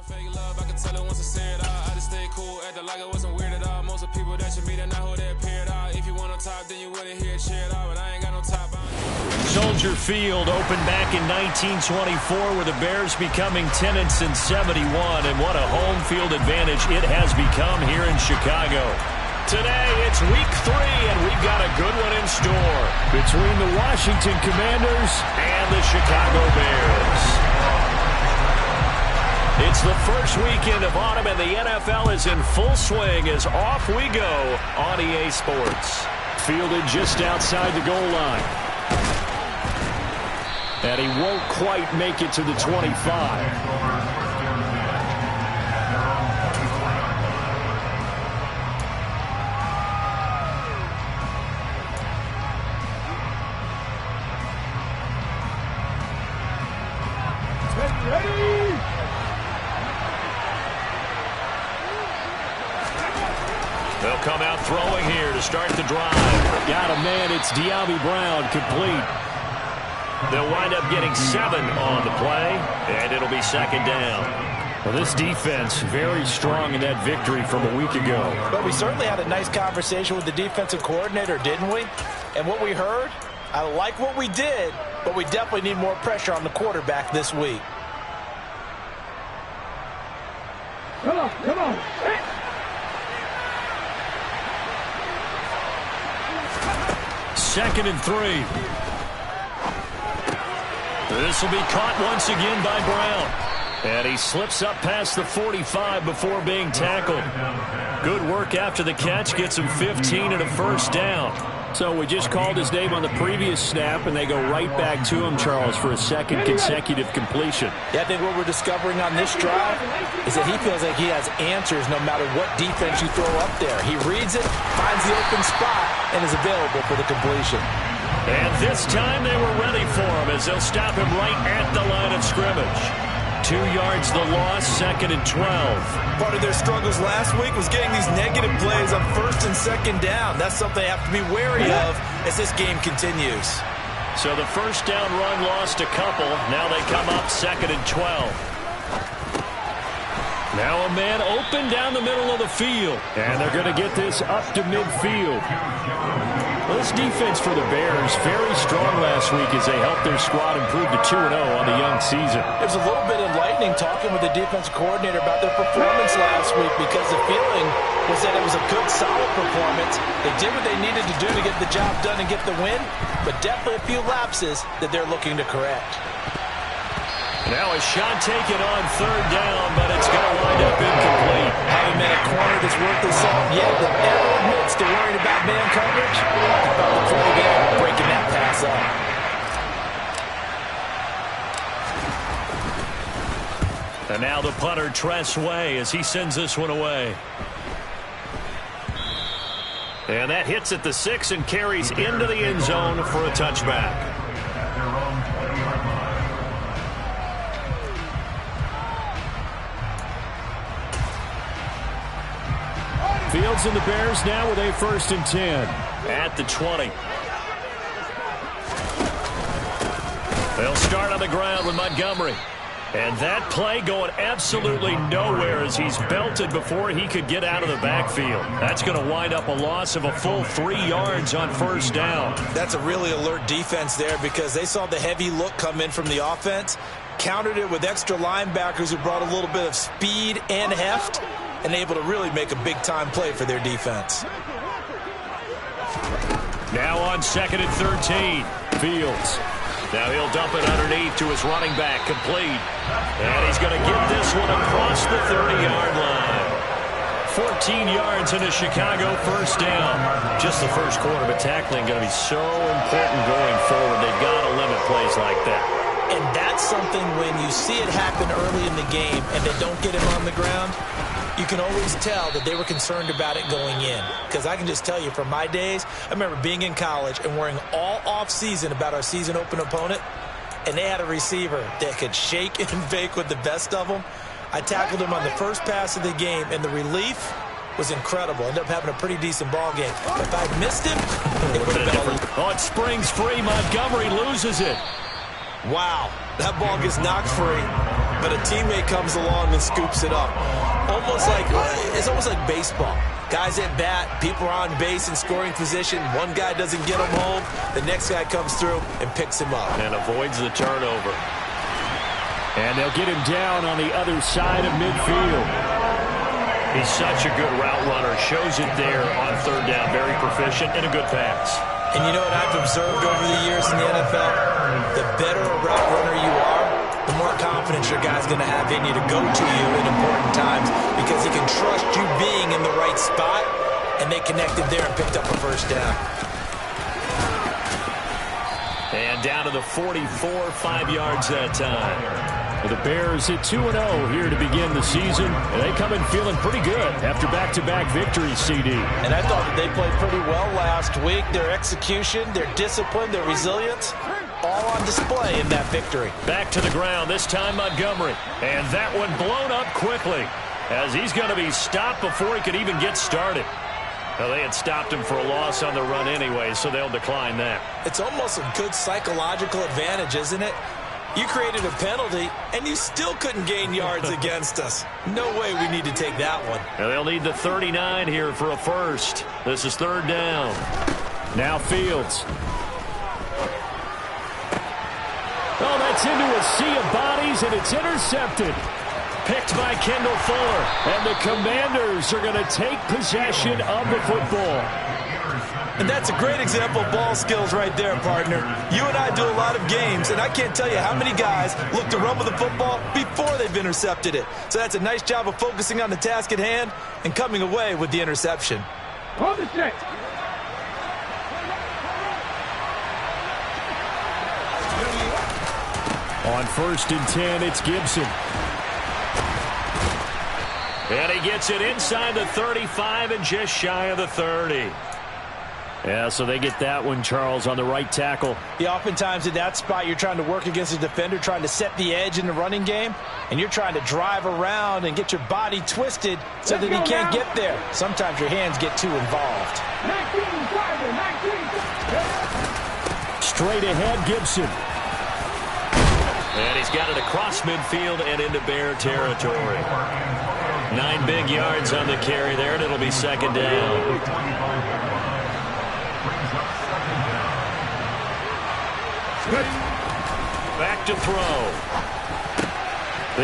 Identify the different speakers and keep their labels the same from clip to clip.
Speaker 1: Fake love, I can tell it once I say it all. I just stay cool, acting like it wasn't weird at all. Most of the people that you meet are not who they appear at all. If you want on top, then you wouldn't hear it cheer at all. But I ain't got no top on.
Speaker 2: Soldier Field opened back in 1924 with the Bears becoming 10-71. And what a home field advantage it has become here in Chicago. Today, it's week 3, and we've got a good one in store between the Washington Commanders and the Chicago Bears. It's the first weekend of autumn, and the NFL is in full swing as off we go on EA Sports. Fielded just outside the goal line. And he won't quite make it to the 25. They'll come out throwing here to start the drive. Got a man. It's De'Ami Brown, complete. They'll wind up getting 7 on the play, and it'll be second down. Well, this defense very strong in that victory from a week ago.
Speaker 3: But we certainly had a nice conversation with the defensive coordinator, didn't we? And what we heard, I like what we did, but we definitely need more pressure on the quarterback this week.
Speaker 4: Come on, come on. Hey.
Speaker 2: Second and 3. This will be caught once again by Brown. And he slips up past the 45 before being tackled. Good work after the catch. Gets him 15 and a first down. So we just called his name on the previous snap, and they go right back to him, Charles, for a second consecutive completion.
Speaker 3: Yeah, I think what we're discovering on this drive is that he feels like he has answers no matter what defense you throw up there. He reads it, finds the open spot, and is available for the completion.
Speaker 2: And this time they were ready for him as they'll stop him right at the line of scrimmage. 2 yards the loss, second and 12.
Speaker 3: Part of their struggles last week was getting these negative plays on first and second down. That's something they have to be wary of as this game continues.
Speaker 2: So the first down run lost a couple. Now they come up second and 12. Now a man open down the middle of the field. And they're going to get this up to midfield. Well, this defense for the Bears, very strong last week as they helped their squad improve to 2-0 on the young season.
Speaker 3: It was a little bit enlightening talking with the defensive coordinator about their performance last week because the feeling was that it was a good, solid performance. They did what they needed to do to get the job done and get the win, but definitely a few lapses that they're looking to correct.
Speaker 2: Now a shot taken on third down, but it's going to wind up incomplete.
Speaker 3: Having been a corner that's worth the salt yet that ever admits to worrying about man coverage, how about the play there, breaking that pass up.
Speaker 2: And now the punter, Tress Way, as he sends this one away. And that hits at the 6 and carries into the end zone for a touchback. Fields and the Bears now with a 1st and 10 at the 20. They'll start on the ground with Montgomery. And that play going absolutely nowhere as he's belted before he could get out of the backfield. That's going to wind up a loss of a full 3 yards on first down.
Speaker 3: That's a really alert defense there because they saw the heavy look come in from the offense, countered it with extra linebackers who brought a little bit of speed and heft, and able to really make a big-time play for their defense.
Speaker 2: Now on 2nd and 13, Fields. Now he'll dump it underneath to his running back, complete. And he's going to get this one across the 30-yard line. 14 yards in a Chicago first down. Just the first quarter, but tackling going to be so important going forward. They've got to limit plays like that.
Speaker 3: And that's something when you see it happen early in the game and they don't get him on the ground, you can always tell that they were concerned about it going in. Because I can just tell you from my days, I remember being in college and worrying all off-season about our season open opponent, and they had a receiver that could shake and bake with the best of them. I tackled him on the first pass of the game, and the relief was incredible. Ended up having a pretty decent ball game. If I missed him, it would have been different.
Speaker 2: Oh, it springs free. Montgomery loses it.
Speaker 3: Wow. That ball gets knocked free, but a teammate comes along and scoops it up. It's almost like baseball. Guys at bat, people are on base in scoring position. One guy doesn't get him home. The next guy comes through and picks him up.
Speaker 2: And avoids the turnover. And they'll get him down on the other side of midfield. He's such a good route runner. Shows it there on third down. Very proficient and a good pass.
Speaker 3: And you know what I've observed over the years in the NFL? The better a route runner you are, the more confidence your guy's going to have in you to go to you in important times because he can trust you being in the right spot, and they connected there and picked up a first down.
Speaker 2: And down to the 44, 5 yards that time.
Speaker 5: The Bears at 2-0 here to begin the season, and they come in feeling pretty good after back-to-back victories, CD.
Speaker 3: And I thought that they played pretty well last week. Their execution, their discipline, their resilience, all on display in that victory.
Speaker 2: Back to the ground, this time Montgomery. And that one blown up quickly as he's going to be stopped before he could even get started. Well, they had stopped him for a loss on the run anyway, so they'll decline that.
Speaker 3: It's almost a good psychological advantage, isn't it? You created a penalty, and you still couldn't gain yards against us. No way we need to take that one.
Speaker 2: Now they'll need the 39 here for a first. This is third down.
Speaker 5: Now Fields. Oh, that's into a sea of bodies, and it's intercepted.
Speaker 2: Picked by Kendall Fuller.
Speaker 5: And the Commanders are going to take possession of the football.
Speaker 3: And that's a great example of ball skills right there, partner. You and I do a lot of games, and I can't tell you how many guys look to run with the football before they've intercepted it. So that's a nice job of focusing on the task at hand and coming away with the interception.
Speaker 4: Hold the check.
Speaker 5: On 1st and 10, it's Gibson.
Speaker 2: And he gets it inside the 35 and just shy of the 30.
Speaker 5: Yeah, so they get that one, Charles, on the right tackle.
Speaker 3: Yeah, oftentimes in that spot, you're trying to work against a defender, trying to set the edge in the running game, and you're trying to drive around and get your body twisted so that he can't get there. Sometimes your hands get too involved.
Speaker 4: 19, driver, 19.
Speaker 5: Straight ahead, Gibson.
Speaker 2: And he's got it across midfield and into Bear territory. 9 big yards on the carry there, and it'll be second down. Back to throw.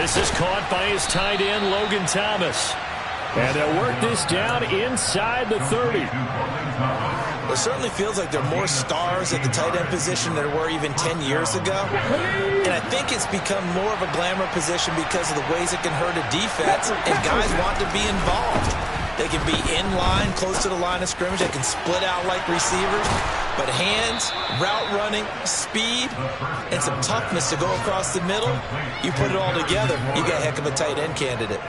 Speaker 2: This is caught by his tight end, Logan Thomas.
Speaker 5: And they'll work this down inside the 30.
Speaker 3: It certainly feels like there are more stars at the tight end position than there were even 10 years ago. And I think it's become more of a glamour position because of the ways it can hurt a defense, and guys want to be involved. They can be in line, close to the line of scrimmage. They can split out like receivers. But hands, route running, speed, and some toughness to go across the middle, you put it all together, you got a heck of a tight end candidate.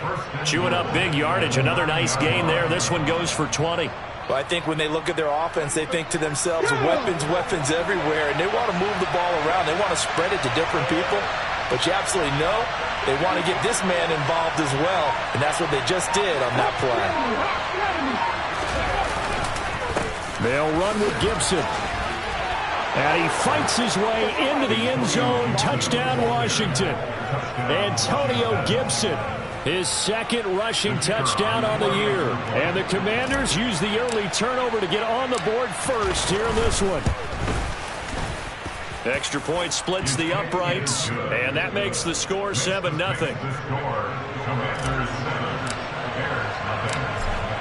Speaker 2: Chewing up big yardage. Another nice gain there. This one goes for 20.
Speaker 3: Well, I think when they look at their offense, they think to themselves, weapons everywhere, and they want to move the ball around. They want to spread it to different people. But you absolutely know they want to get this man involved as well, and that's what they just did on that play.
Speaker 5: They'll run with Gibson. And he fights his way into the end zone. Touchdown, Washington. Antonio Gibson, his second rushing touchdown on the year. And the Commanders use the early turnover to get on the board first here in this one.
Speaker 2: Extra point splits the uprights, and that makes the score 7-0.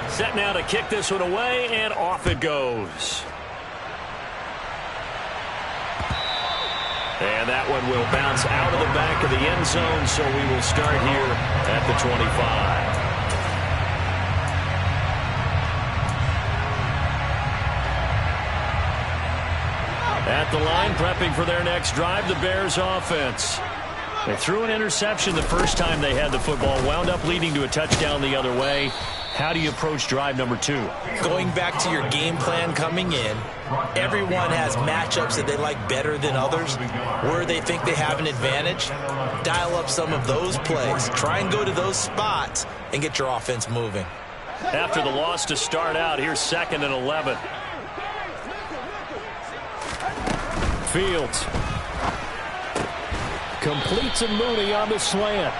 Speaker 2: Set now to kick this one away, and off it goes. And that one will bounce out of the back of the end zone, so we will start here at the 25. At the line, prepping for their next drive, the Bears offense. They threw an interception the first time they had the football, wound up leading to a touchdown the other way. How do you approach drive number 2?
Speaker 3: Going back to your game plan coming in, everyone has matchups that they like better than others, where they think they have an advantage. Dial up some of those plays. Try and go to those spots and get your offense moving.
Speaker 2: After the loss to start out, here's 2nd and 11.
Speaker 5: Fields. completes a Mooney on the slant.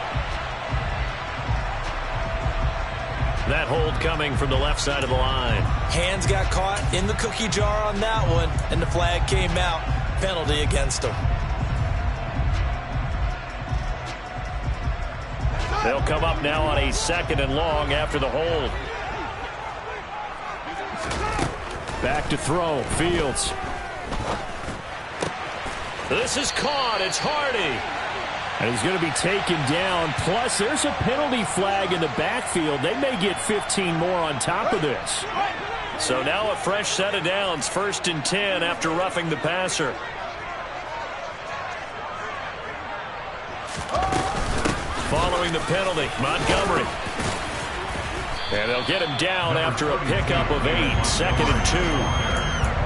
Speaker 2: That hold coming from the left side of the line.
Speaker 3: Hands got caught in the cookie jar on that one, and the flag came out. Penalty against him.
Speaker 2: They'll come up now on a 2nd and long after the hold.
Speaker 5: Back to throw. Fields.
Speaker 2: This is caught. It's Hardy.
Speaker 5: And he's going to be taken down. Plus, there's a penalty flag in the backfield. They may get 15 more on top of this.
Speaker 2: So now a fresh set of downs. 1st and 10 after roughing the passer. Following the penalty, Montgomery. And they'll get him down after a pickup of 8. 2nd and 2.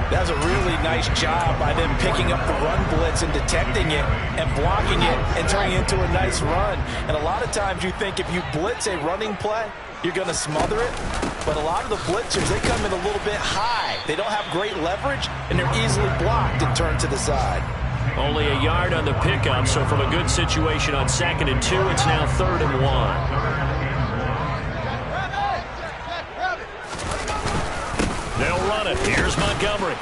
Speaker 3: That was a really nice job by them picking up the run blitz and detecting it and blocking it and turning it into a nice run. And a lot of times you think if you blitz a running play, you're going to smother it. But a lot of the blitzers, they come in a little bit high. They don't have great leverage, and they're easily blocked and turned to the side.
Speaker 2: Only a yard on the pickup, so from a good situation on 2nd and 2, it's now 3rd and 1. They'll run it. Here's Montgomery.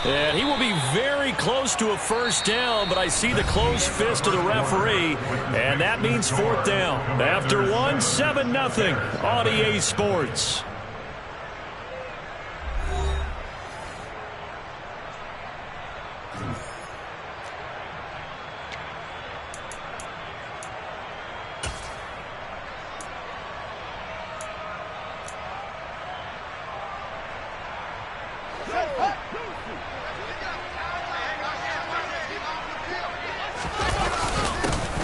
Speaker 2: And he will be very close to a 1st down, but I see the closed fist of the referee, and that means 4th down. After 1, 7-0 on EA Sports.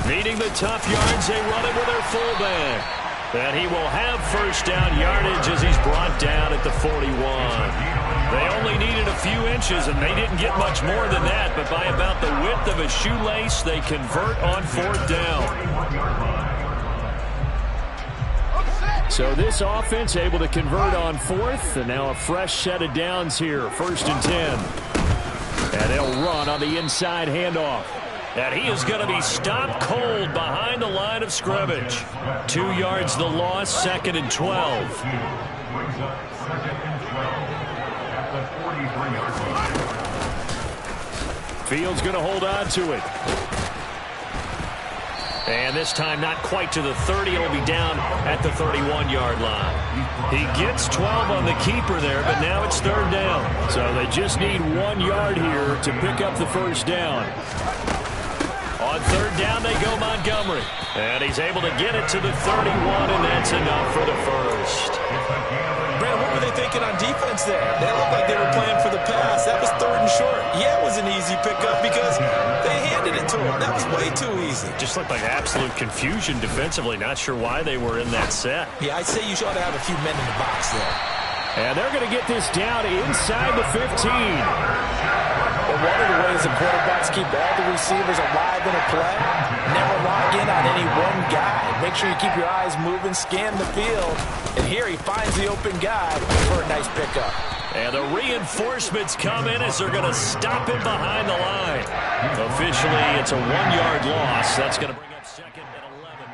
Speaker 2: Needing the tough yards, they run it with their fullback. And he will have 1st down yardage as he's brought down at the 41. They only needed a few inches, and they didn't get much more than that. But by about the width of a shoelace, they convert on 4th down.
Speaker 5: So this offense able to convert on 4th, and now a fresh set of downs here. 1st and 10. And they'll run on the inside handoff.
Speaker 2: And he is going to be stopped cold behind the line of scrimmage. 2 yards the loss, 2nd and 12.
Speaker 5: Fields going to hold on to it.
Speaker 2: And this time not quite to the 30. It'll be down at the 31-yard line. He gets 12 on the keeper there, but now it's 3rd down.
Speaker 5: So they just need 1 yard here to pick up the 1st down.
Speaker 2: On 3rd down, they go Montgomery. And he's able to get it to the 31, and that's enough for the 1st.
Speaker 3: Brandon, what were they thinking on defense there? They looked like they were playing for the pass. That was 3rd and short. Yeah, it was an easy pickup because they handed it to him. That was way too easy.
Speaker 2: Just looked like absolute confusion defensively. Not sure why they were in that set.
Speaker 3: Yeah, I'd say you ought to have a few men in the box there.
Speaker 5: And they're going to get this down inside the 15.
Speaker 3: But one of the ways the quarterbacks keep all the receivers alive in a play, never lock in on any one guy. Make sure you keep your eyes moving, scan the field. And here he finds the open guy for a nice pickup.
Speaker 2: And the reinforcements come in as they're going to stop him behind the line. Officially, it's a 1-yard loss. That's going to bring up 2nd and 11.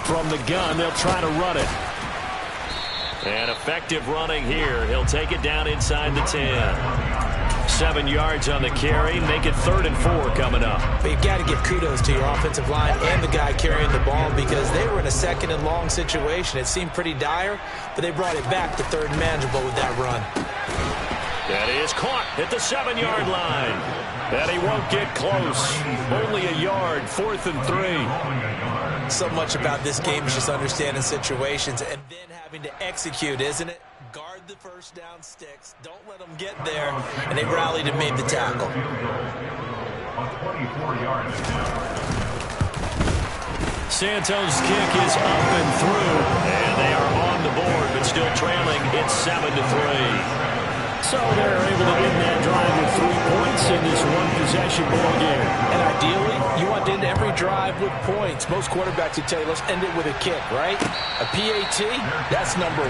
Speaker 5: From the gun, they'll try to run it.
Speaker 2: And effective running here. He'll take it down inside the 10. 7 yards on the carry. Make it 3rd and 4 coming up.
Speaker 3: But you've got to give kudos to your offensive line and the guy carrying the ball because they were in a 2nd and long situation. It seemed pretty dire, but they brought it back to 3rd and manageable with that run.
Speaker 2: That is caught at the 7-yard line. And he won't get close. Only a yard, 4th and 3.
Speaker 3: So much about this game is just understanding situations and then having to execute, isn't it? Guard the 1st down sticks. Don't let them get there. And they rallied and made the tackle.
Speaker 2: Santos' kick is up and through. And they are on the board, but still trailing. It's 7-3.
Speaker 5: So they're able to end that drive with 3 points in this one-possession ball game.
Speaker 3: And ideally, you want to end every drive with points. Most quarterbacks would tell you, let's end it with a kick, right? A PAT, that's number 1.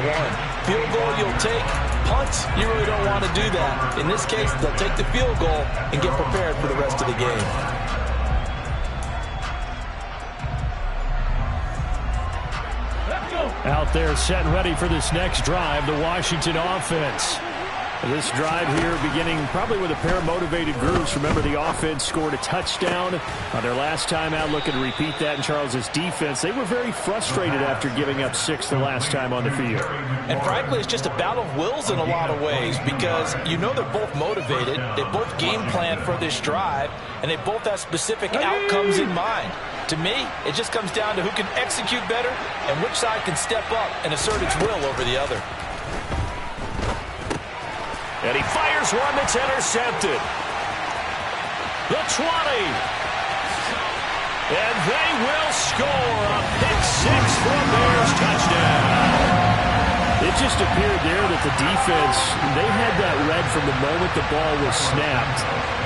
Speaker 3: Field goal you'll take, punts, you really don't want to do that. In this case, they'll take the field goal and get prepared for the rest of the game.
Speaker 5: Out there set and ready for this next drive, the Washington offense. This drive here beginning probably with a pair of motivated groups. Remember, the offense scored a touchdown on their last time out, looking to repeat that in Charles's defense. They were very frustrated after giving up 6 the last time on the field.
Speaker 3: And frankly, it's just a battle of wills in a lot of ways because you know they're both motivated. They both game plan for this drive, and they both have specific outcomes in mind. To me, it just comes down to who can execute better and which side can step up and assert its will over the other.
Speaker 2: And he fires one that's intercepted. The 20. And they will score a pick-6 for a Bears touchdown.
Speaker 5: It just appeared there that the defense, they had that read from the moment the ball was snapped.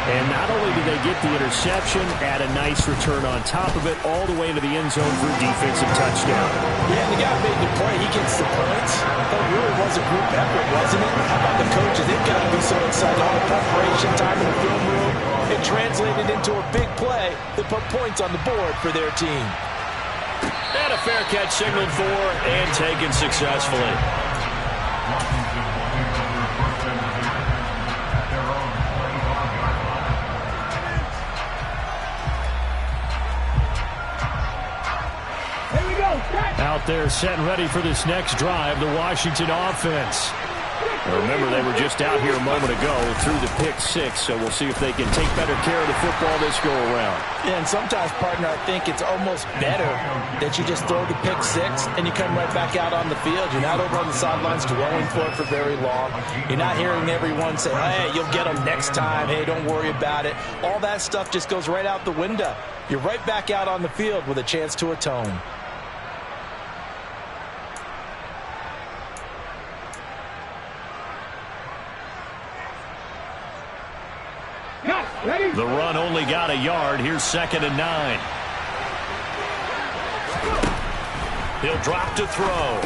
Speaker 5: And not only did they get the interception, add a nice return on top of it, all the way into the end zone for a defensive touchdown.
Speaker 3: Yeah, the guy made the play. He gets the points. That really was a group effort, wasn't it? How about the coaches? They've got to be so excited. All the preparation time in the film room. It translated into a big play that put points on the board for their team.
Speaker 2: And a fair catch signaled for and taken successfully.
Speaker 5: Out there set and ready for this next drive, the Washington offense.
Speaker 2: Remember, they were just out here a moment ago through the pick-6, so we'll see if they can take better care of the football this go-around.
Speaker 3: Yeah, and sometimes, partner, I think it's almost better that you just throw the pick-6 and you come right back out on the field. You're not over on the sidelines dwelling for it for very long. You're not hearing everyone say, hey, you'll get them next time. Hey, don't worry about it. All that stuff just goes right out the window. You're right back out on the field with a chance to atone.
Speaker 2: The run only got a yard. Here's 2nd and 9. He'll drop to throw.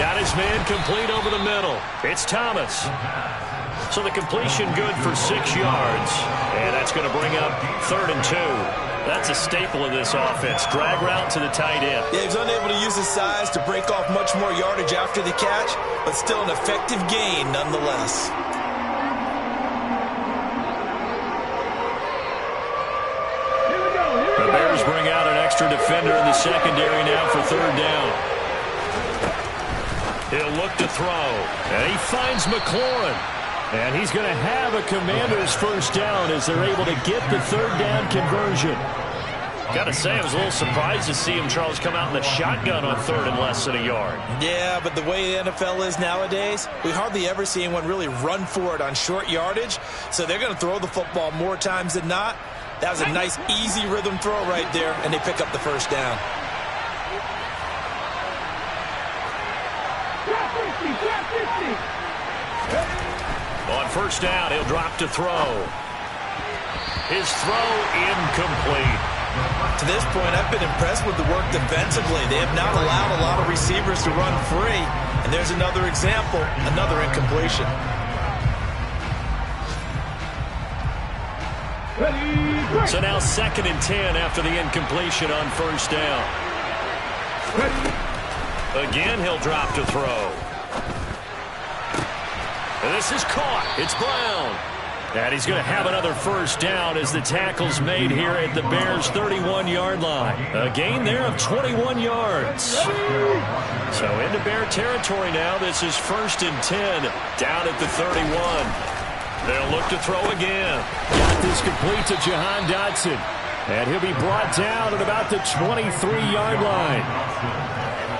Speaker 2: Got his man complete over the middle. It's Thomas. So the completion good for 6 yards. And that's going to bring up 3rd and 2. That's a staple of this offense. Drag route to the tight end.
Speaker 3: Yeah, he's unable to use his size to break off much more yardage after the catch, but still an effective gain nonetheless.
Speaker 2: The Bears bring out an extra defender in the secondary now for 3rd down. He'll look to throw. And he finds McLaurin. And he's going to have a Commander's 1st down as they're able to get the 3rd down conversion. Got to say, I was a little surprised to see him, Charles, come out in the shotgun on 3rd and less than a yard.
Speaker 3: Yeah, but the way the NFL is nowadays, we hardly ever see anyone really run for it on short yardage. So they're going to throw the football more times than not. That was a nice, easy rhythm throw right there, and they pick up the 1st down.
Speaker 2: On 1st down, he'll drop to throw. His throw incomplete.
Speaker 3: To this point, I've been impressed with the work defensively. They have not allowed a lot of receivers to run free. And there's another example, another incompletion.
Speaker 2: So now 2nd and 10 after the incompletion on 1st down. Again, he'll drop to throw. And this is caught. It's Brown. And he's going to have another 1st down as the tackle's made here at the Bears' 31-yard line. A gain there of 21 yards. So into Bear territory now. This is 1st and 10 down at the 31. They'll look to throw again.
Speaker 5: Got this complete to Jahan Dotson. And he'll be brought down at about the 23-yard line.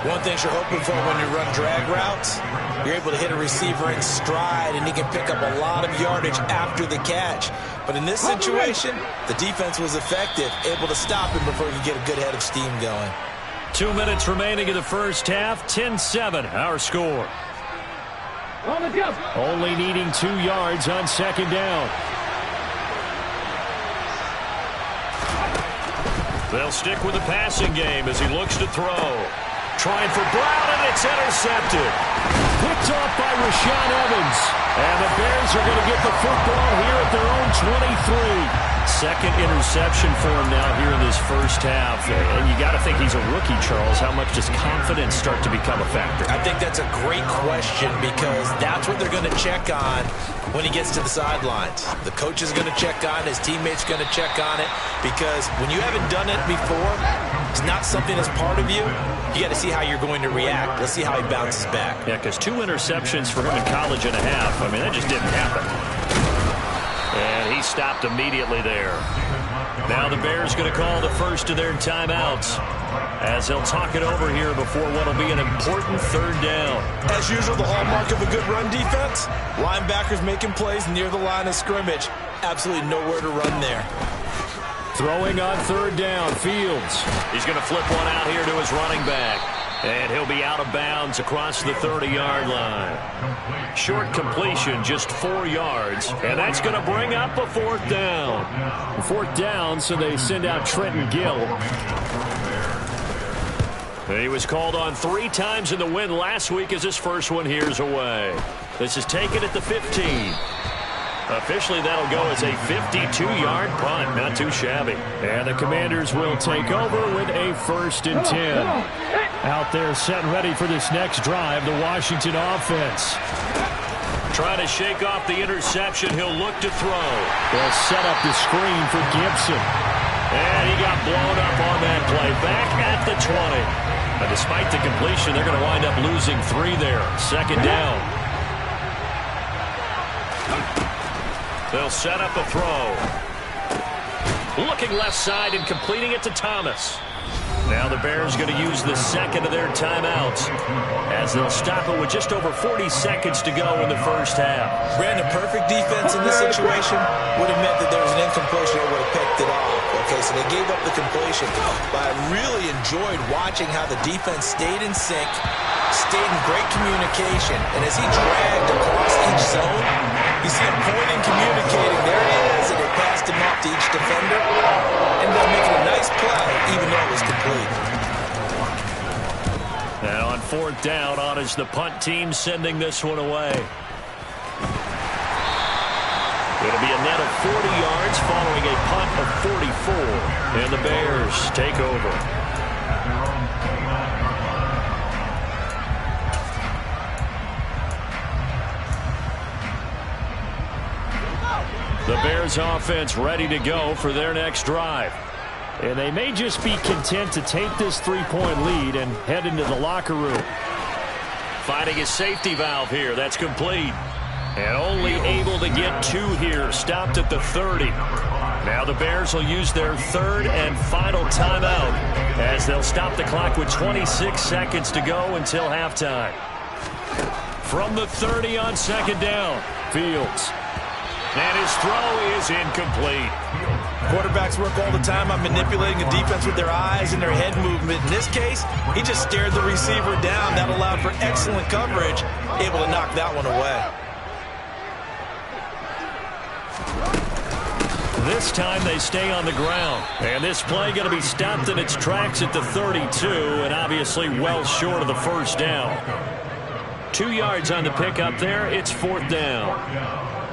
Speaker 3: One thing you're hoping for when you run drag routes, you're able to hit a receiver in stride, and he can pick up a lot of yardage after the catch. But in this situation, the defense was effective, able to stop him before he could get a good head of steam going.
Speaker 2: 2 minutes remaining in the 1st half. 10-7, our score.
Speaker 5: Only needing 2 yards on 2nd down.
Speaker 2: They'll stick with the passing game as he looks to throw. Trying for Brown, and it's intercepted.
Speaker 5: picked off by Rashaan Evans. And the Bears are going to get the football here at their own 23. Second interception for him now here in this first half. And you got to think he's a rookie, Charles. How much does confidence start to become a factor?
Speaker 3: I think that's a great question because that's what they're going to check on when he gets to the sidelines. The coach is going to check on it. His teammates are going to check on it because when you haven't done it before, it's not something that's part of you. You got to see how you're going to react. Let's see how he bounces back.
Speaker 2: Yeah, because 2 interceptions for him in college and a half. I mean, that just didn't happen. And he stopped immediately there. Now the Bears going to call the first of their timeouts as they'll talk it over here before what will be an important third down.
Speaker 3: As usual, the hallmark of a good run defense, linebackers making plays near the line of scrimmage. Absolutely nowhere to run there.
Speaker 5: Throwing on third down, Fields.
Speaker 2: He's going to flip one out here to his running back. And he'll be out of bounds across the 30-yard line. Short completion, just 4 yards. And that's going to bring up a fourth down.
Speaker 5: Fourth down, so they send out Trenton Gill.
Speaker 2: He was called on 3 times in the win last week as his first one here's away. This is taken at the 15. Officially, that'll go as a 52-yard punt. Not too shabby.
Speaker 5: And the Commanders will take over with a 1st and 10. Out there set and ready for this next drive, the Washington offense.
Speaker 2: Trying to shake off the interception. He'll look to throw.
Speaker 5: They'll set up the screen for Gibson.
Speaker 2: And he got blown up on that play. Back at the 20. But despite the completion, they're going to wind up losing 3 there. Second down. They'll set up a throw. Looking left side and completing it to Thomas. Now the Bears going to use the second of their timeouts as they'll stop it with just over 40 seconds to go in the first half.
Speaker 3: Brandon, perfect defense in this situation would have meant that there was an incompletion that would have picked it off. Okay, so they gave up the completion. But I really enjoyed watching how the defense stayed in sync, stayed in great communication, and as he dragged across each zone, you see him pointing, communicating. There he is, and they passed him off to each defender. Ended up making a nice play, even though it was complete.
Speaker 2: And on 4th down, on is the punt team sending this one away. It'll be a net of 40 yards following a punt of 44. And the Bears take over. The Bears offense ready to go for their next drive.
Speaker 5: And they may just be content to take this 3-point lead and head into the locker room.
Speaker 2: Finding a safety valve here. That's complete. And only able to get 2 here. Stopped at the 30. Now the Bears will use their 3rd and final timeout as they'll stop the clock with 26 seconds to go until halftime. From the 30 on 2nd down, Fields. And his throw is incomplete.
Speaker 3: Quarterbacks work all the time on manipulating the defense with their eyes and their head movement. In this case, he just stared the receiver down. That allowed for excellent coverage, able to knock that one away.
Speaker 2: This time they stay on the ground. And this play going to be stopped in its tracks at the 32, and obviously well short of the first down. 2 yards on the pickup there. It's 4th down.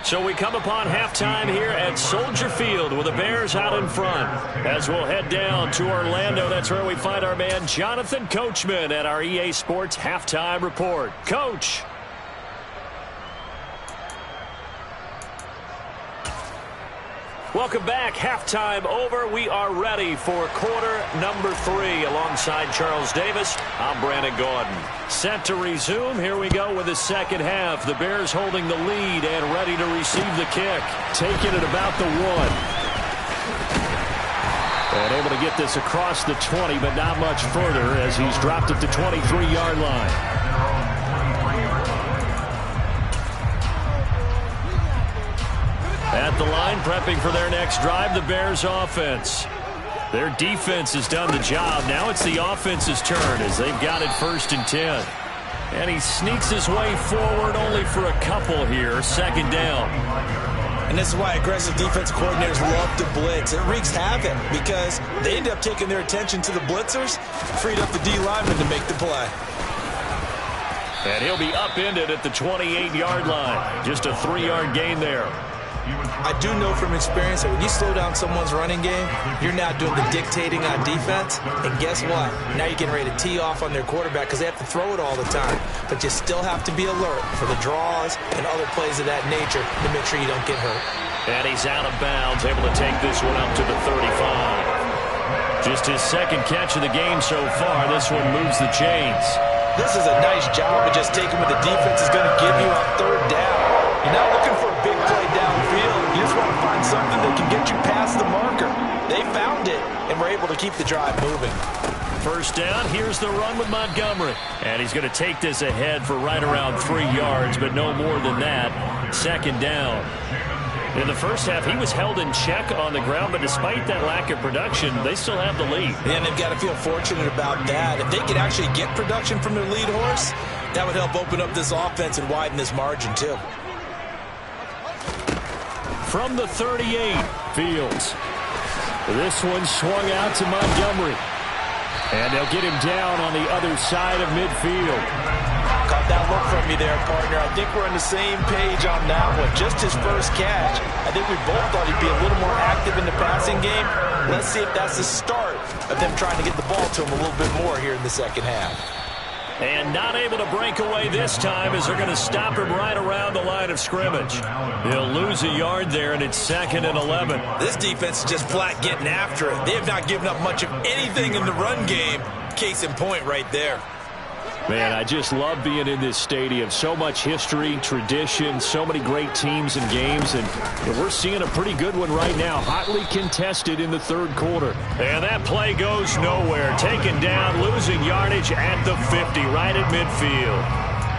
Speaker 2: So we come upon halftime here at Soldier Field with the Bears out in front. As we'll head down to Orlando, that's where we find our man Jonathan Coachman at our EA Sports Halftime Report. Coach. Welcome back. Halftime over. We are ready for quarter number 3. Alongside Charles Davis, I'm Brandon Gordon. Set to resume. Here we go with the second half. The Bears holding the lead and ready to receive the kick. Taking it about the 1. And able to get this across the 20, but not much further as he's dropped it to 23-yard line. At the line, prepping for their next drive, the Bears offense. Their defense has done the job. Now it's the offense's turn as they've got it 1st and 10. And he sneaks his way forward only for a couple here. 2nd down.
Speaker 3: And this is why aggressive defensive coordinators love to blitz. It wreaks havoc because they end up taking their attention to the blitzers, freed up the D lineman to make the play.
Speaker 2: And he'll be upended at the 28-yard line. Just a 3-yard gain there.
Speaker 3: I do know from experience that when you slow down someone's running game, you're now doing the dictating on defense. And guess what? Now you're getting ready to tee off on their quarterback because they have to throw it all the time. But you still have to be alert for the draws and other plays of that nature to make sure you don't get hurt.
Speaker 2: And he's out of bounds, able to take this one up to the 35. Just his second catch of the game so far. This one moves the chains.
Speaker 3: This is a nice job of just taking what the defense is going to give you on third down. You're not looking for a big play downfield. You just want to find something that can get you past the marker. They found it and were able to keep the drive moving.
Speaker 2: First down, here's the run with Montgomery. And he's going to take this ahead for right around 3 yards, but no more than that. Second down. In the first half, he was held in check on the ground, but despite that lack of production, they still have the lead.
Speaker 3: And they've got to feel fortunate about that. If they could actually get production from their lead horse, that would help open up this offense and widen this margin, too.
Speaker 2: From the 38, Fields. This one swung out to Montgomery. And they'll get him down on the other side of midfield.
Speaker 3: Caught that look from you there, partner. I think we're on the same page on that one. Just his first catch. I think we both thought he'd be a little more active in the passing game. Let's see if that's the start of them trying to get the ball to him a little bit more here in the second half.
Speaker 2: And not able to break away this time as they're going to stop him right around the line of scrimmage. He'll lose a yard there, and it's 2nd and 11.
Speaker 3: This defense is just flat getting after it. They have not given up much of anything in the run game. Case in point right there.
Speaker 5: Man, I just love being in this stadium. So much history, tradition, so many great teams and games, and we're seeing a pretty good one right now. Hotly contested in the third quarter.
Speaker 2: And that play goes nowhere. Taken down, losing yardage at the 50, right at midfield.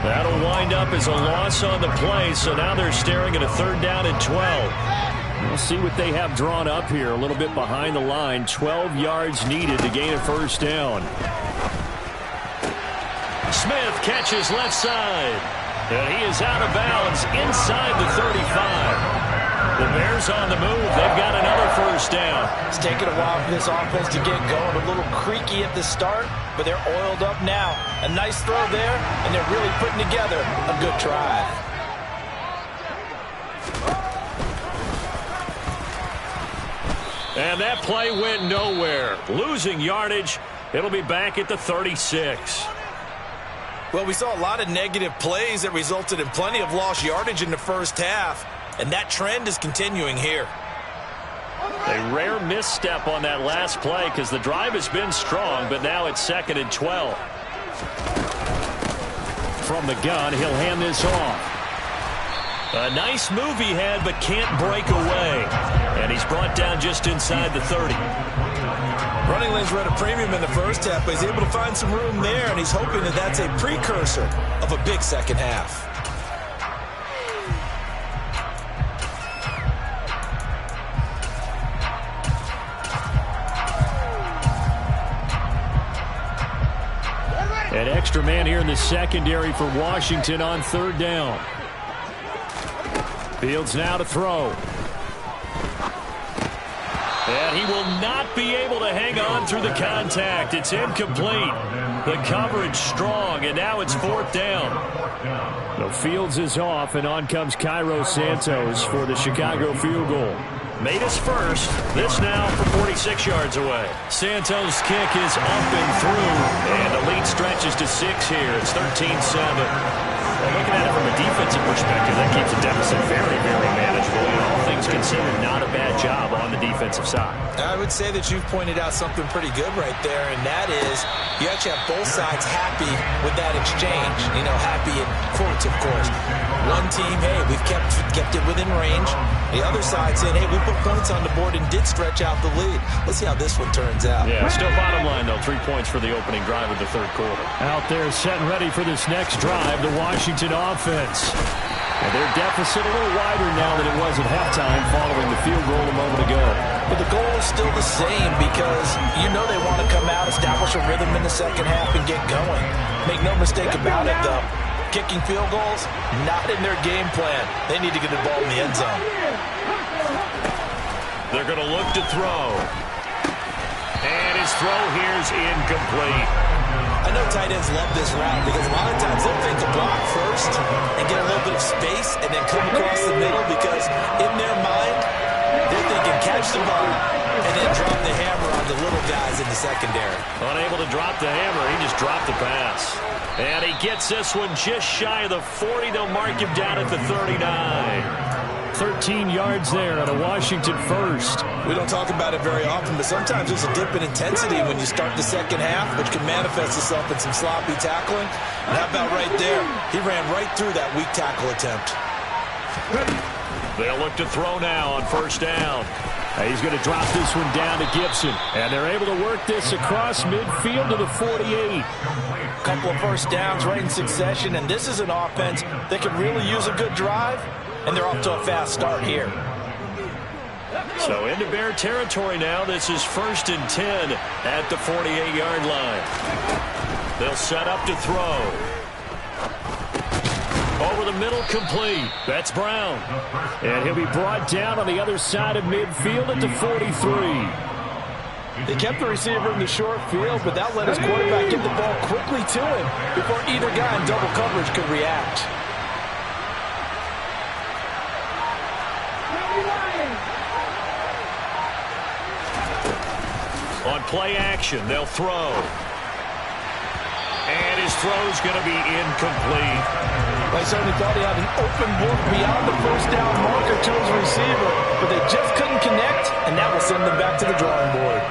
Speaker 2: That'll wind up as a loss on the play, so now they're staring at a 3rd down and 12.
Speaker 5: We'll see what they have drawn up here. A little bit behind the line. 12 yards needed to gain a first down.
Speaker 2: Smith catches left side. And he is out of bounds inside the 35. The Bears on the move. They've got another first down.
Speaker 3: It's taken a while for this offense to get going. A little creaky at the start, but they're oiled up now. A nice throw there, and they're really putting together a good drive.
Speaker 2: And that play went nowhere. Losing yardage. It'll be back at the 36.
Speaker 3: Well, we saw a lot of negative plays that resulted in plenty of lost yardage in the first half, and that trend is continuing here.
Speaker 2: A rare misstep on that last play because the drive has been strong, but now it's 2nd and 12.
Speaker 5: From the gun, he'll hand this off.
Speaker 2: A nice move he had, but can't break away. And he's brought down just inside the 30.
Speaker 3: Running lanes were at a premium in the first half, but he's able to find some room there, and he's hoping that that's a precursor of a big second half.
Speaker 5: An extra man here in the secondary for Washington on 3rd down. Fields now to throw.
Speaker 2: And he will not be able to hang on through the contact. It's incomplete. The coverage strong, and now it's 4th down.
Speaker 5: The Fields is off, and on comes Cairo Santos for the Chicago field goal.
Speaker 2: Made his first. This now from 46 yards away. Santos' kick is up and through, and the lead stretches to 6 here. It's 13-7. Well, looking at it from a defensive perspective, that keeps the deficit very, very manageable. And all things considered, not a bad job on the defensive side.
Speaker 3: I would say that you've pointed out something pretty good right there, and that is you actually have both sides happy with that exchange. You know, happy in quotes, of course. One team, hey, we've kept it within range. The other side saying, hey, we put points on the board and did stretch out the lead. Let's see how this one turns out.
Speaker 2: Yeah, still bottom line, though. 3 points for the opening drive of the third quarter.
Speaker 5: Out there set and ready for this next drive, the Washington offense. And their deficit a little wider now than it was at halftime following the field goal a moment ago.
Speaker 3: But the goal is still the same because you know they want to come out, establish a rhythm in the second half, and get going. Make no mistake about it, though. Kicking field goals, not in their game plan. They need to get the ball in the end zone.
Speaker 2: They're going to look to throw. And his throw here's incomplete.
Speaker 3: I know tight ends love this route because a lot of times they'll think a block first and get a little bit of space and then come across the middle because in their mind, they're thinking catch the ball and then drop the hammer on the little guys in the secondary.
Speaker 2: Unable to drop the hammer, he just dropped the pass. And he gets this one just shy of the 40. They'll mark him down at the 39.
Speaker 5: 13 yards there on a Washington first.
Speaker 3: We don't talk about it very often, but sometimes there's a dip in intensity when you start the second half, which can manifest itself in some sloppy tackling. And how about right there? He ran right through that weak tackle attempt.
Speaker 2: They'll look to throw now on first down.
Speaker 5: He's going to drop this one down to Gibson. And they're able to work this across midfield to the 48.
Speaker 3: Couple of first downs right in succession, and this is an offense that can really use a good drive. And they're off to a fast start here.
Speaker 2: So into Bear territory now. This is 1st and 10 at the 48-yard line. They'll set up to throw. Over the middle, complete. That's Brown.
Speaker 5: And he'll be brought down on the other side of midfield at the 43.
Speaker 3: They kept the receiver in the short field, but that let his quarterback get the ball quickly to him before either guy in double coverage could react.
Speaker 2: On play action, they'll throw. And his throw's going to be incomplete.
Speaker 3: They certainly thought he had an open look beyond the first down marker to his receiver, but they just couldn't connect, and that will send them back to the drawing board.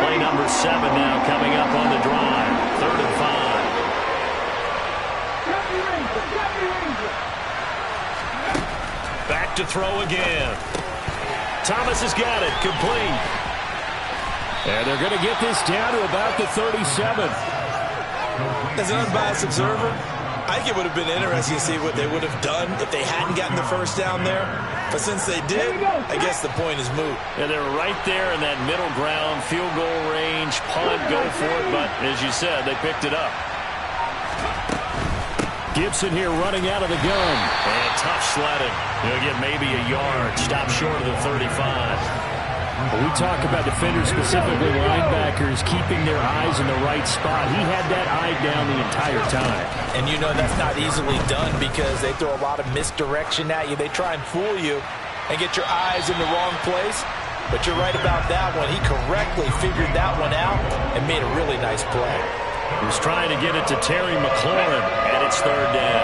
Speaker 2: Play number 7 now coming up on the drive. 3rd and 5. Back to throw again. Thomas has got it. Complete.
Speaker 5: And they're going to get this down to about the 37.
Speaker 3: As an unbiased observer, I think it would have been interesting to see what they would have done if they hadn't gotten the first down there. But since they did, I guess the point is moot.
Speaker 2: And they're right there in that middle ground, field goal range, punt, go for it. But as you said, they picked it up.
Speaker 5: Gibson here running out of the gun.
Speaker 2: And tough sledding. He'll get maybe a yard. Stop short of the 35.
Speaker 5: When we talk about defenders, specifically linebackers, keeping their eyes in the right spot. He had that eye down the entire time.
Speaker 3: And you know that's not easily done because they throw a lot of misdirection at you. They try and fool you and get your eyes in the wrong place. But you're right about that one. He correctly figured that one out and made a really nice play.
Speaker 2: He was trying to get it to Terry McLaurin, and it's 3rd down.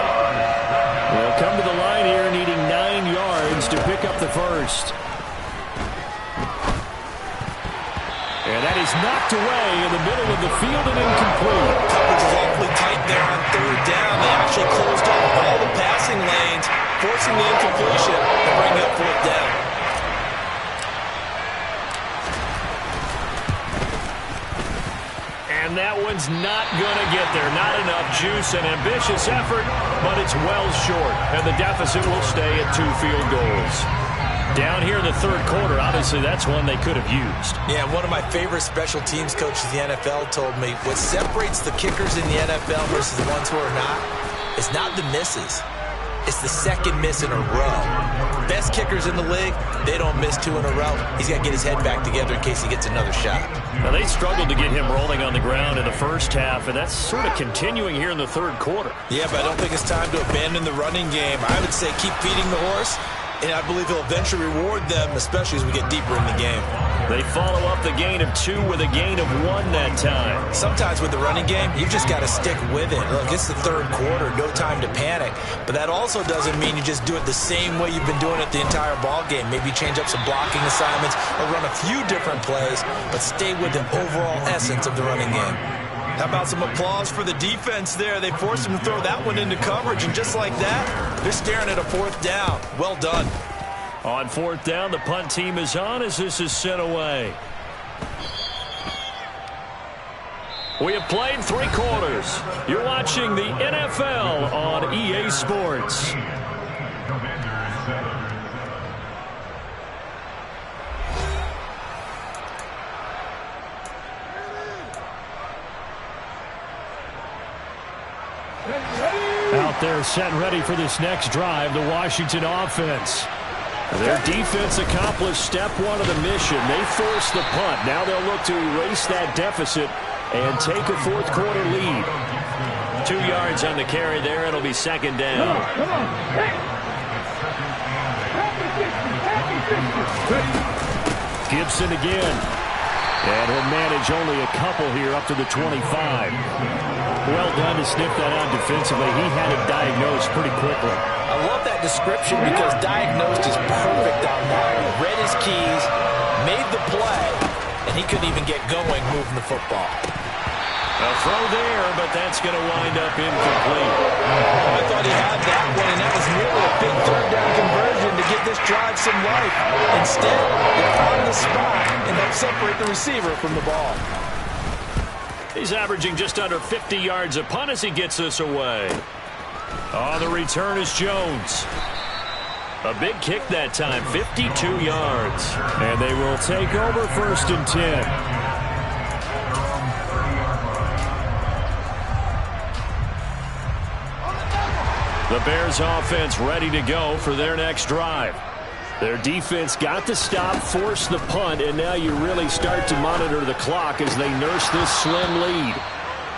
Speaker 5: They'll come to the line here needing 9 yards to pick up the first. And that is knocked away in the middle of the field and incomplete.
Speaker 3: Coverage is awfully tight there on 3rd down. They actually closed off all the passing lanes, forcing the incompletion to bring up 4th down.
Speaker 2: And that one's not going to get there. Not enough juice, an ambitious effort, but it's well short. And the deficit will stay at 2 field goals. Down here in the 3rd quarter, obviously that's one they could have used.
Speaker 3: Yeah, one of my favorite special teams coaches in the NFL told me what separates the kickers in the NFL versus the ones who are not, it's not the misses. It's the second miss in a row. Best kickers in the league, they don't miss 2 in a row. He's got to get his head back together in case he gets another shot.
Speaker 2: Now, they struggled to get him rolling on the ground in the first half, and that's sort of continuing here in the 3rd quarter.
Speaker 3: Yeah, but I don't think it's time to abandon the running game. I would say keep feeding the horse, and I believe he'll eventually reward them, especially as we get deeper in the game.
Speaker 2: They follow up the gain of 2 with a gain of 1 that time.
Speaker 3: Sometimes with the running game, you've just got to stick with it. Look, it's the 3rd quarter, no time to panic. But that also doesn't mean you just do it the same way you've been doing it the entire ball game. Maybe change up some blocking assignments or run a few different plays, but stay with the overall essence of the running game. How about some applause for the defense there? They forced him to throw that one into coverage, and just like that, they're staring at a 4th down. Well done.
Speaker 2: On 4th down, the punt team is on as this is sent away. We have played 3 quarters. You're watching the NFL on EA Sports.
Speaker 4: Ready?
Speaker 5: they're set and ready for this next drive, the Washington offense. Their defense accomplished step one of the mission. They forced the punt. Now they'll look to erase that deficit and take a fourth quarter lead. 2 yards on the carry there. It'll be second down.
Speaker 4: Come on. Hey.
Speaker 5: Gibson again. And he'll manage only a couple here up to the 25. Well done to sniff that out defensively. He had it diagnosed pretty quickly.
Speaker 3: I love that description because diagnosed is perfect on that. Read his keys, made the play, and he couldn't even get going moving the football.
Speaker 2: A throw there, but that's going to wind up incomplete.
Speaker 3: I thought he had that one, and that was nearly a big third down conversion to give this drive some life. Instead, they're on the spot and help separate the receiver from the ball.
Speaker 2: He's averaging just under 50 yards a punt as he gets this away.
Speaker 5: On the return is Jones.
Speaker 2: A big kick that time, 52 yards.
Speaker 5: And they will take over 1st and 10. The Bears offense ready to go for their next drive. Their defense got the stop, forced the punt, and now you really start to monitor the clock as they nurse this slim lead.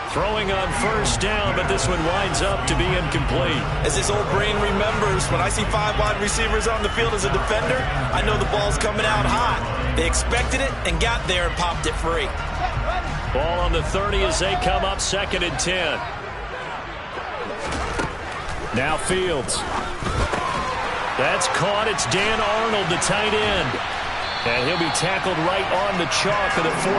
Speaker 2: Throwing on 1st down, but this one winds up to be incomplete.
Speaker 3: As his old brain remembers, when I see 5 wide receivers on the field as a defender, I know the ball's coming out hot. They expected it and got there and popped it free.
Speaker 2: Ball on the 30 as they come up 2nd and 10.
Speaker 5: Now Fields.
Speaker 2: That's caught. It's Dan Arnold, the tight end.
Speaker 5: And he'll be tackled right on the chalk of the 45.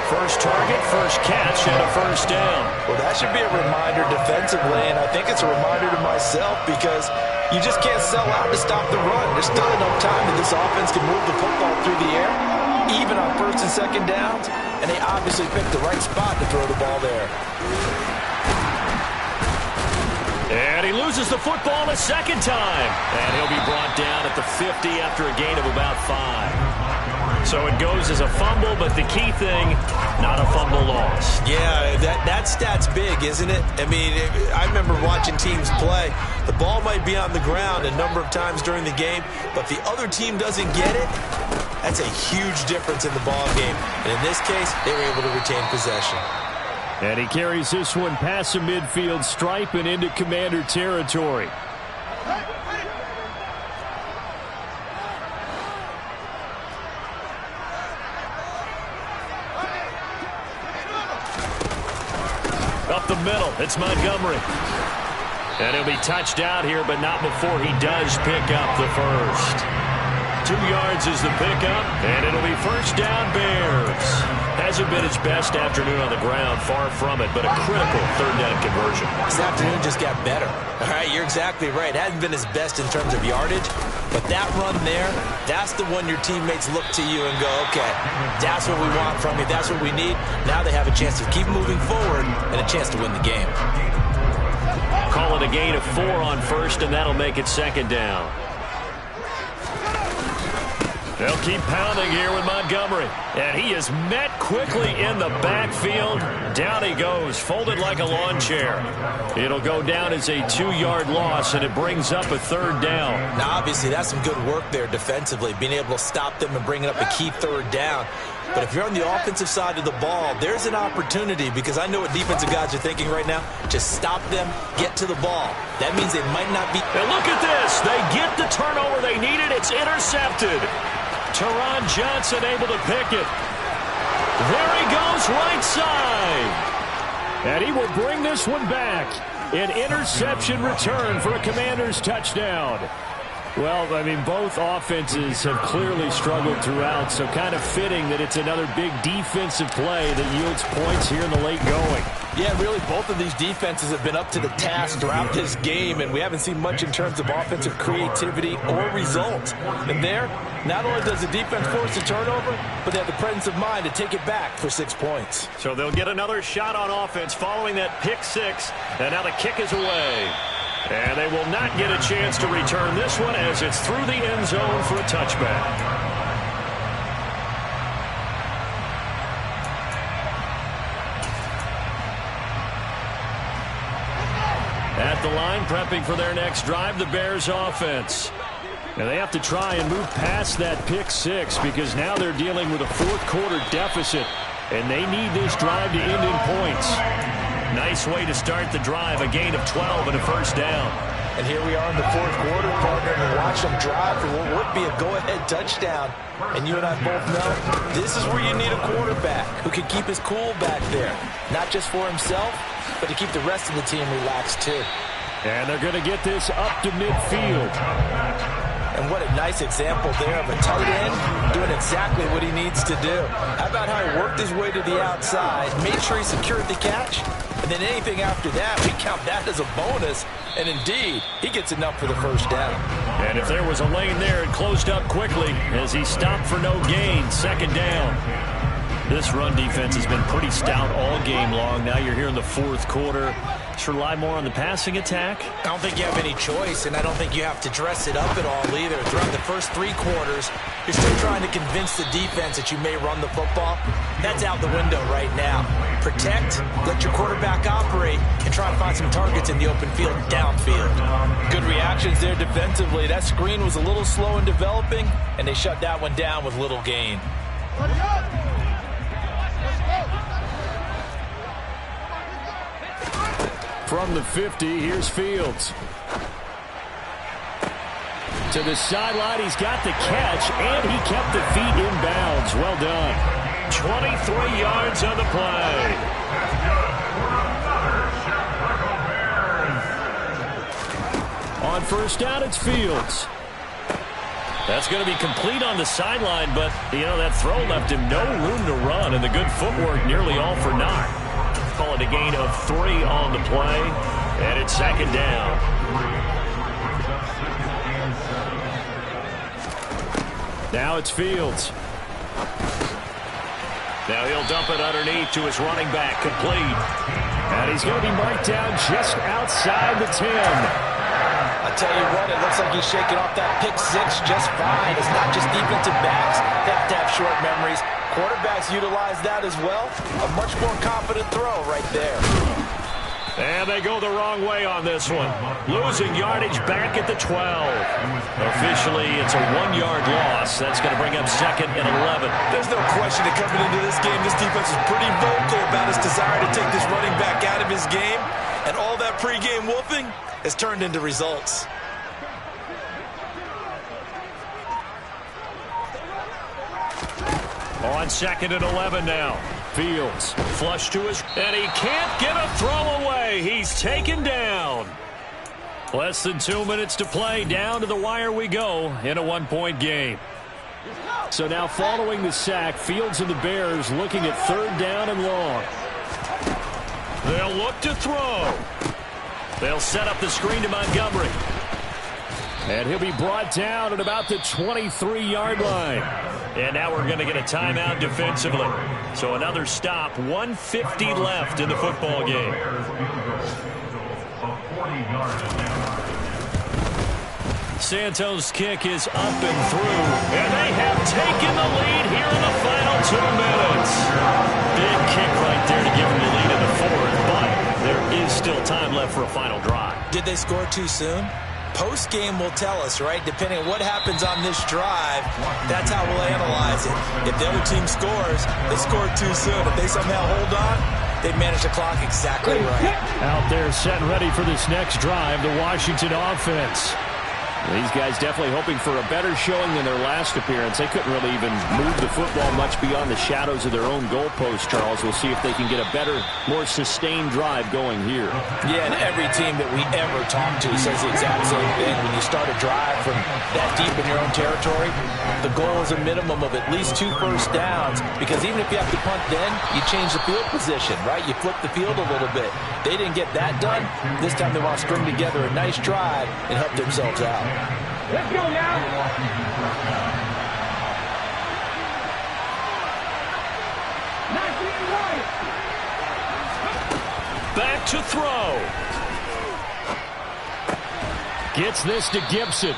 Speaker 2: First target, first catch, and a 1st down.
Speaker 3: Well, that should be a reminder defensively, and I think it's a reminder to myself because you just can't sell out to stop the run. There's still enough time that this offense can move the football through the air, even on 1st and 2nd downs, and they obviously picked the right spot to throw the ball there.
Speaker 2: And he loses the football a 2nd time. And he'll be brought down at the 50 after a gain of about 5. So it goes as a fumble, but the key thing, not a fumble loss.
Speaker 3: Yeah, that stat's big, isn't it? I mean, I remember watching teams play. The ball might be on the ground a number of times during the game, but if the other team doesn't get it, that's a huge difference in the ball game. And in this case, they were able to retain possession.
Speaker 5: And he carries this one past the midfield stripe and into Commander territory.
Speaker 2: Up the middle, it's Montgomery. And he'll be touched out here, but not before he does pick up the first. 2 yards is the pickup, and it'll be 1st down Bears. Hasn't been his best afternoon on the ground, far from it, but a critical 3rd down conversion.
Speaker 3: This afternoon just got better. All right, you're exactly right. It hasn't been his best in terms of yardage, but that run there, that's the one your teammates look to you and go, okay, that's what we want from you, that's what we need. Now they have a chance to keep moving forward and a chance to win the game.
Speaker 2: Call it a gain of 4 on 1st, and that'll make it 2nd down. They'll keep pounding here with Montgomery. And he is met quickly in the backfield. Down he goes, folded like a lawn chair. It'll go down as a 2-yard loss, and it brings up a 3rd down.
Speaker 3: Now, obviously, that's some good work there defensively, being able to stop them and bringing up a key 3rd down. But if you're on the offensive side of the ball, there's an opportunity, because I know what defensive guys are thinking right now. Just stop them, get to the ball. That means they might not be...
Speaker 2: And look at this. They get the turnover they needed. It's intercepted. Teron Johnson able to pick it. There he goes, right side.
Speaker 5: And he will bring this one back. An interception return for a Commanders touchdown. Well, I mean, both offenses have clearly struggled throughout, so kind of fitting that it's another big defensive play that yields points here in the late going.
Speaker 3: Yeah, really, both of these defenses have been up to the task throughout this game, and we haven't seen much in terms of offensive creativity or results. And there, not only does the defense force a turnover, but they have the presence of mind to take it back for 6 points.
Speaker 2: So they'll get another shot on offense following that pick 6, and now the kick is away. And they will not get a chance to return this one as it's through the end zone for a touchback. at the line, prepping for their next drive, the Bears offense. Now they have to try and move past that pick six because now they're dealing with a fourth-quarter deficit, and they need this drive to end in points. Nice way to start the drive, a gain of 12 and a first down.
Speaker 3: And here we are in the fourth quarter, partner, and watch them drive for what would be a go-ahead touchdown. And you and I both know this is where you need a quarterback who can keep his cool back there, not just for himself, but to keep the rest of the team relaxed too.
Speaker 5: And they're going to get this up to midfield.
Speaker 3: And what a nice example there of a tight end doing exactly what he needs to do. How about how he worked his way to the outside, made sure he secured the catch, and then anything after that, we count that as a bonus. And indeed, he gets enough for the first down.
Speaker 2: And if there was a lane there, it closed up quickly as he stopped for no gain. Second down. This run defense has been pretty stout all game long. Now you're here in the fourth quarter. Just rely more on the passing attack.
Speaker 3: I don't think you have any choice, and I don't think you have to dress it up at all either. Throughout the first three quarters, you're still trying to convince the defense that you may run the football. That's out the window right now. Protect, let your quarterback operate, and try to find some targets in the open field downfield. Good reactions there defensively. That screen was a little slow in developing, and they shut that one down with little gain.
Speaker 5: From the 50, here's Fields. To the sideline, he's got the catch, and he kept the feet in bounds. Well done.
Speaker 2: 23 yards on the play.
Speaker 5: On first down, it's Fields.
Speaker 2: That's going to be complete on the sideline, but, that throw left him no room to run, and the good footwork nearly all for naught. Call it a gain of 3 on the play, and it's second down.
Speaker 5: Now it's Fields.
Speaker 2: Now he'll dump it underneath to his running back, complete.
Speaker 5: And he's going to be marked down just outside the 10.
Speaker 3: I tell you what, it looks like he's shaking off that pick six just fine. It's not just defensive backs that have to have short memories. Quarterbacks utilize that as well. A much more confident throw right there.
Speaker 2: And they go the wrong way on this one. Losing yardage back at the 12. Officially, it's a 1-yard loss. That's going to bring up second and 11.
Speaker 3: There's no question that coming into this game, this defense is pretty vocal about his desire to take this running back out of his game. And all that pregame wolfing has turned into results.
Speaker 2: On second and 11 now.
Speaker 5: Fields.
Speaker 2: Flush to his... And he can't get a throw away. He's taken down. Less than 2 minutes to play. Down to the wire we go in a 1-point game.
Speaker 5: So now following the sack, Fields and the Bears looking at third down and long.
Speaker 2: They'll look to throw. They'll set up the screen to Montgomery.
Speaker 5: And he'll be brought down at about the 23-yard line.
Speaker 2: And now we're going to get a timeout defensively. So another stop, 1:50 left in the football game. Santos' kick is up and through. And they have taken the lead here in the final 2 minutes. Big kick right there to give them the lead in the fourth. But there is still time left for a final drive.
Speaker 3: Did they score too soon? Post-game will tell us, right? Depending on what happens on this drive, that's how we'll analyze it. If the other team scores, they scored too soon. If they somehow hold on, they manage the clock exactly right.
Speaker 5: Out there set and ready for this next drive, the Washington offense. These guys definitely hoping for a better showing than their last appearance. They couldn't really even move the football much beyond the shadows of their own goalpost, Charles. We'll see if they can get a better, more sustained drive going here.
Speaker 3: Yeah, and every team that we ever talk to says the exact same thing. When you start a drive from that deep in your own territory, the goal is a minimum of at least 2 first downs, because even if you have to punt then, you change the field position, right? You flip the field a little bit. They didn't get that done. This time they want to string together a nice drive and help themselves out.
Speaker 4: Let's go now.
Speaker 2: Back to throw.
Speaker 5: Gets this to Gibson.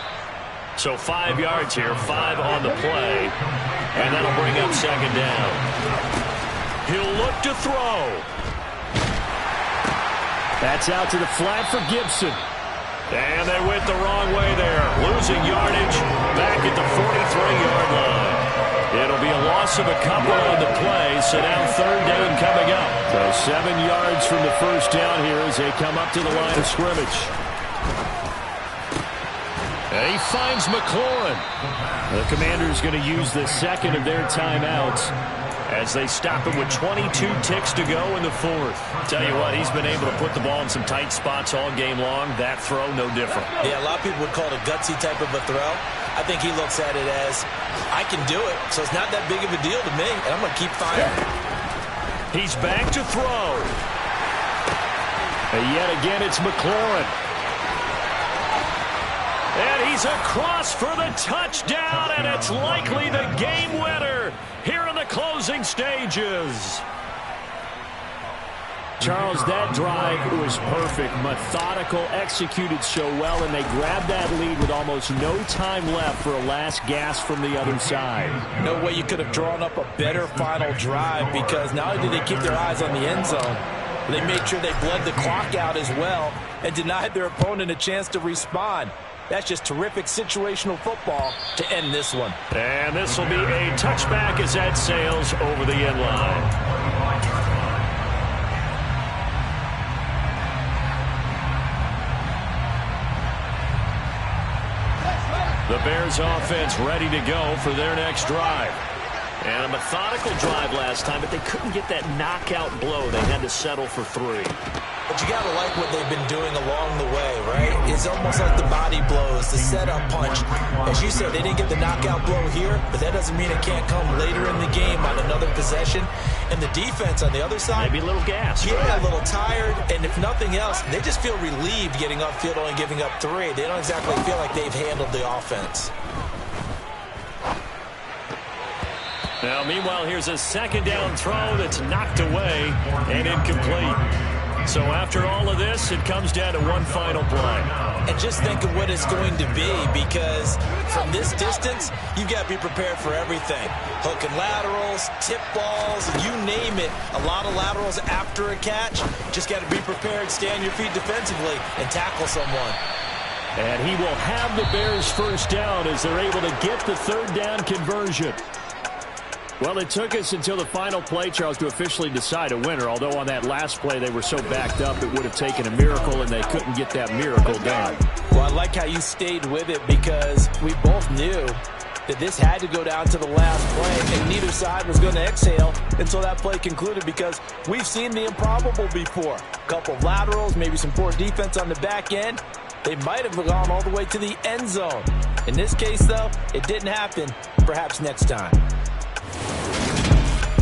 Speaker 2: So 5 yards here, 5 on the play. And that'll bring up second down. He'll look to throw.
Speaker 5: That's out to the flat for Gibson. And they went the wrong way there. Losing yardage back at the 43-yard line. It'll be a loss of a couple on the play, so now third down coming up. So 7 yards from the first down here as they come up to the line of scrimmage. And he finds McLaurin. The Commanders going to use the second of their timeouts as they stop it with 22 ticks to go in the fourth. Tell you what, he's been able to put the ball in some tight spots all game long. That throw, no different.
Speaker 3: Yeah, a lot of people would call it a gutsy type of a throw. I think he looks at it as, I can do it, so it's not that big of a deal to me, and I'm going to keep firing.
Speaker 5: He's back to throw. And yet again, it's McLaurin. And he's across for the touchdown, and it's likely the game winner here in the closing stages. Charles, that drive was perfect, methodical, executed so well, and they grabbed that lead with almost no time left for a last gasp from the other side.
Speaker 3: No way you could have drawn up a better final drive, because not only did they keep their eyes on the end zone, they made sure they bled the clock out as well and denied their opponent a chance to respond. That's just terrific situational football to end this one.
Speaker 5: And this will be a touchback as that sails over the end line. The Bears offense ready to go for their next drive. And a methodical drive last time, but they couldn't get that knockout blow. They had to settle for 3.
Speaker 3: But you got to like what they've been doing along the way, right? It's almost like the body blows, the setup punch. As you said, they didn't get the knockout blow here, but that doesn't mean it can't come later in the game on another possession. And the defense on the other side,
Speaker 5: maybe a little gas.
Speaker 3: Yeah, right? A little tired. And if nothing else, they just feel relieved getting upfield, only giving up 3. They don't exactly feel like they've handled the offense.
Speaker 5: Now, meanwhile, here's a second down throw that's knocked away and incomplete. So after all of this, it comes down to one final play.
Speaker 3: And just think of what it's going to be, because from this distance, you've got to be prepared for everything. Hook and laterals, tip balls, you name it. A lot of laterals after a catch. Just got to be prepared, stay on your feet defensively, and tackle someone.
Speaker 5: And he will have the Bears first down as they're able to get the third down conversion. Well, it took us until the final play, Charles, to officially decide a winner, although on that last play they were so backed up it would have taken a miracle, and they couldn't get that miracle done.
Speaker 3: Well, I like how you stayed with it, because we both knew that this had to go down to the last play, and neither side was going to exhale until that play concluded, because we've seen the improbable before. A couple of laterals, maybe some poor defense on the back end. They might have gone all the way to the end zone. In this case, though, it didn't happen. Perhaps next time.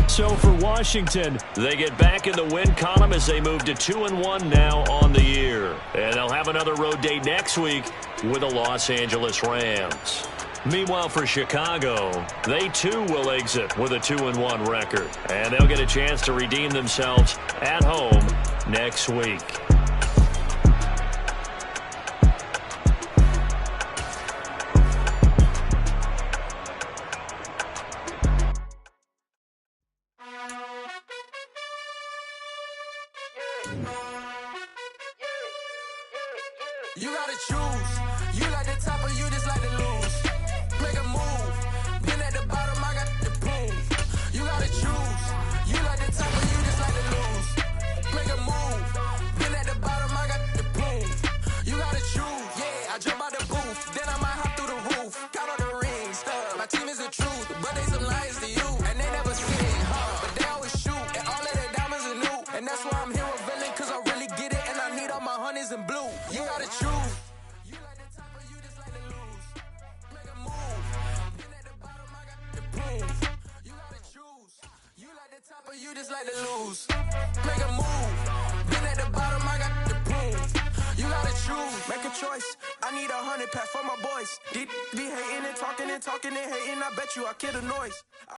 Speaker 5: So for Washington, they get back in the win column as they move to 2-1 now on the year. And they'll have another road date next week with the Los Angeles Rams. Meanwhile, for Chicago, they too will exit with a 2-1 record. And they'll get a chance to redeem themselves at home next week.
Speaker 6: You gotta choose. You like the top or you just like to lose. Make a move. Been at the bottom, I got the proof. You gotta choose. You like the top or you just like to lose. Make a move. Been at the bottom, I got the proof. You gotta choose. Yeah, I jump out the booth. Then I might hop through the roof. Count on the rings. My team is the truth, but they some lies to you. And they never seen, but they always shoot. And all of their diamonds are new. And that's why I'm here with villain, cause I really get it. And I need all my honeys in blue. You gotta choose. You just like to lose. Make a move. Been at the bottom, I got the proof. You gotta choose. Make a choice. I need 100 pack for my boys. Be hating and talking and hating. I bet you I kill the noise.